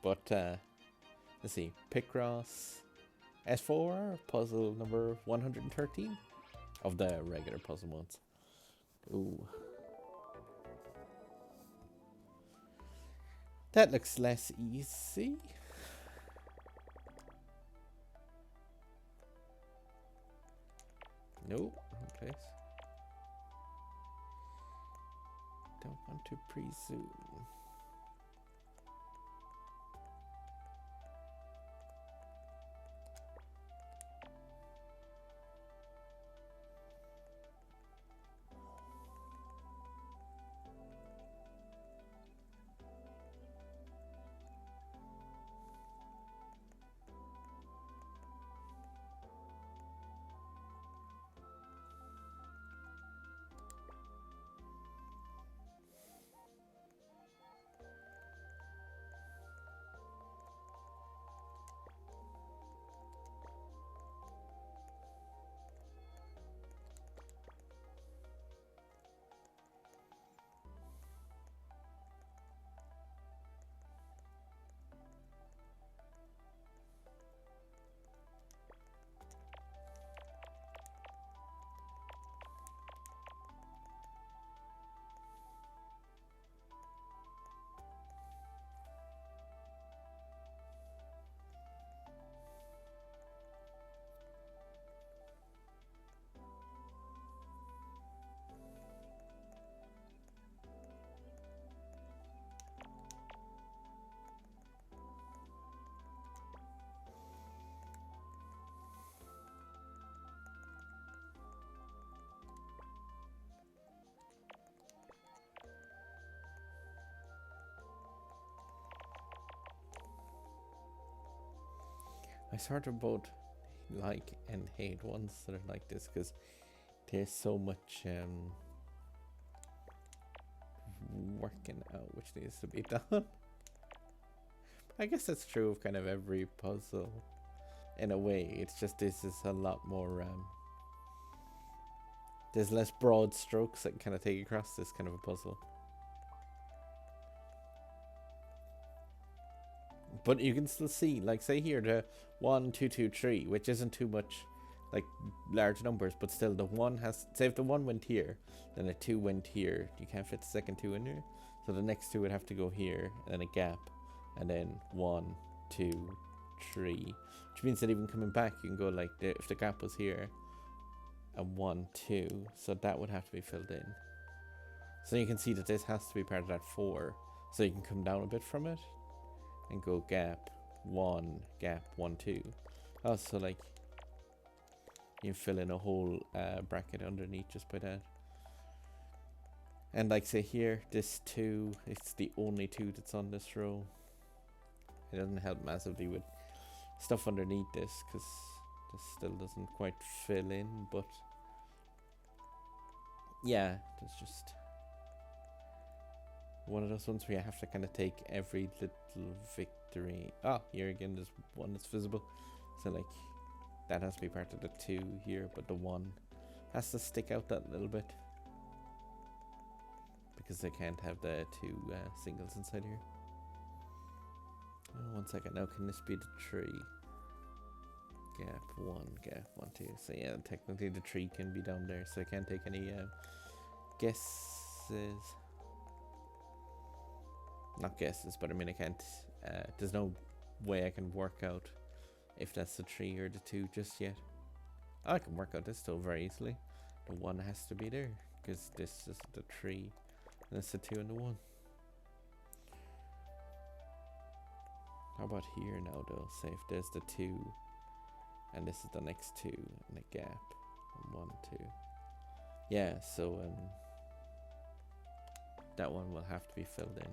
But let's see, Picross S4 puzzle number 113 of the regular puzzle ones. Ooh. That looks less easy. Nope, wrong place. Don't want to presume. I sort of both like and hate ones that are like this because there's so much working out which needs to be done. I guess that's true of kind of every puzzle in a way. It's just this is a lot more there's less broad strokes that can kind of take across this kind of a puzzle. But you can still see, like, say here, the 1, 2, 2, 3, which isn't too much, like, large numbers, but still the 1 has, say if the 1 went here, then a 2 went here, you can't fit the second 2 in there, so the next 2 would have to go here, and then a gap, and then 1, 2, 3, which means that even coming back, you can go like, if the gap was here, and 1, 2, so that would have to be filled in. So you can see that this has to be part of that 4, so you can come down a bit from it, and go gap 1, gap 1, 2. Oh, so like you fill in a whole bracket underneath just by that. And like say here, this 2, it's the only 2 that's on this row. It doesn't help massively with stuff underneath this because this still doesn't quite fill in, but yeah, there's just one of those ones where you have to kind of take every little victory. Oh, here again, there's one that's visible. So like, that has to be part of the 2 here, but the 1 has to stick out that little bit. Because they can't have the 2 singles inside here. Oh, 1 second, now can this be the 3? Gap 1, gap 1, 2. So yeah, technically the 3 can be down there, so I can't take any guesses. Not guesses, but I mean I can't, there's no way I can work out if that's the 3 or the 2 just yet. Oh, I can work out this still very easily. The 1 has to be there, because this is the 3, and it's the 2 and the 1. How about here now though? Say if there's the 2, and this is the next 2, and a gap, and 1, 2. Yeah, so that one will have to be filled in.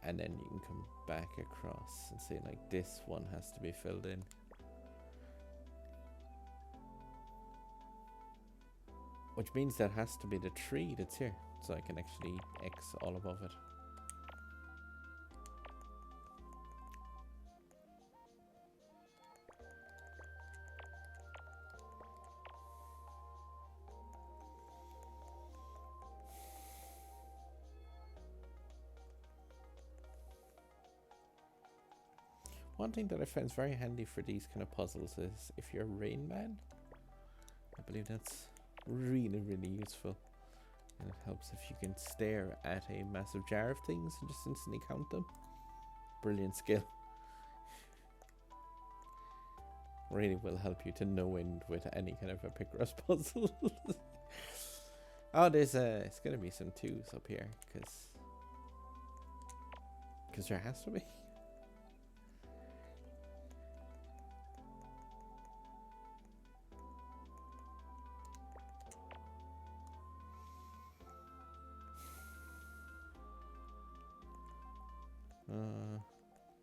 And then you can come back across and say like this one has to be filled in. Which means that has to be the 3 that's here. So I can actually X all above it. One thing that I find is very handy for these kind of puzzles is if you're Rain Man. I believe that's really, really useful. And it helps if you can stare at a massive jar of things and just instantly count them. Brilliant skill. Really will help you to no end with any kind of a Picross puzzle. Oh, there's it's gonna be some 2s up here, because there has to be.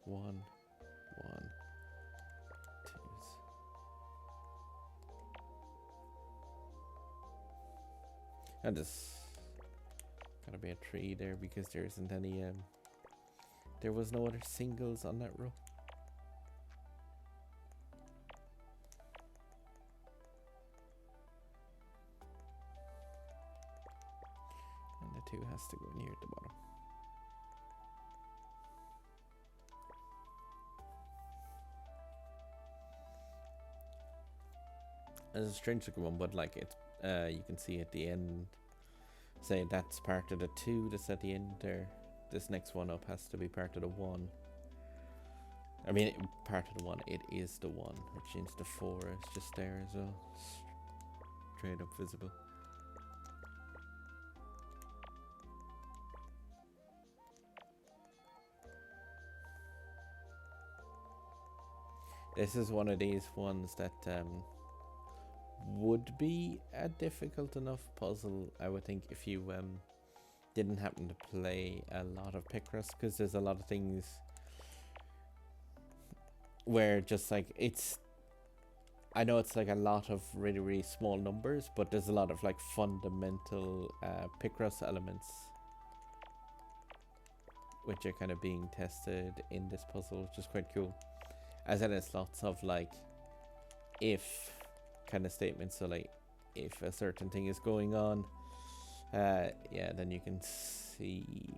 One, 2s. And there's gotta be a 3 there because there isn't any there was no other singles on that row. And the 2 has to go in here at the bottom. It's a strange looking one, but like it's you can see at the end, say that's part of the 2 that's at the end there. This next one up has to be part of the 1. I mean, part of the 1, it is the 1, which means the 4 is just there as well. Straight up visible. This is one of these ones that would be a difficult enough puzzle, I would think, if you didn't happen to play a lot of Picross, because there's a lot of things where just like I know it's like a lot of really, really small numbers, but there's a lot of like fundamental Picross elements which are kind of being tested in this puzzle, which is quite cool. As in, it's lots of like if kind of statements. So like if a certain thing is going on, yeah, then you can see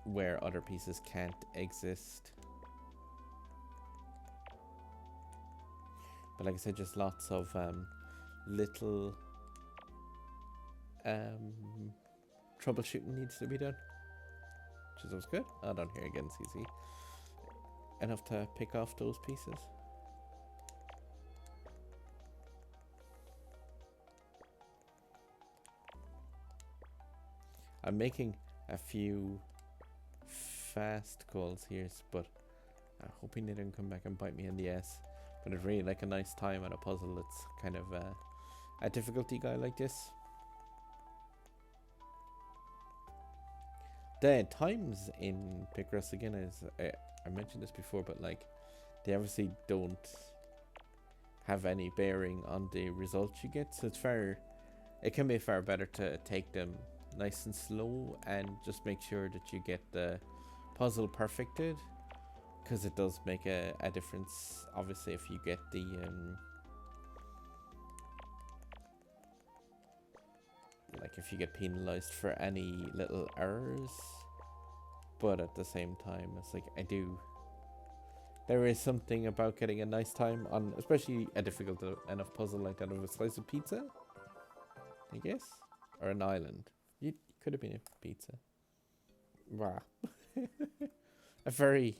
where other pieces can't exist. But like I said, just lots of little troubleshooting needs to be done, which is always good. Oh, down here again, CC. Enough to pick off those pieces. I'm making a few fast calls here, but I'm hoping they don't come back and bite me in the ass. But I'd really like a nice time at a puzzle that's kind of a difficulty guy like this. The times in Picross again is, I mentioned this before, but like they obviously don't have any bearing on the results you get, so it can be far better to take them nice and slow and just make sure that you get the puzzle perfected, because it does make a difference obviously if you get the like if you get penalized for any little errors. But at the same time, it's like there is something about getting a nice time on, especially a difficult enough puzzle like that of a slice of pizza, I guess, or an island. It could have been a pizza. Wow. A very,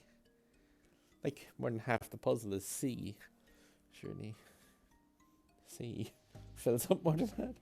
like, more than half the puzzle is C. Surely C fills up more than that.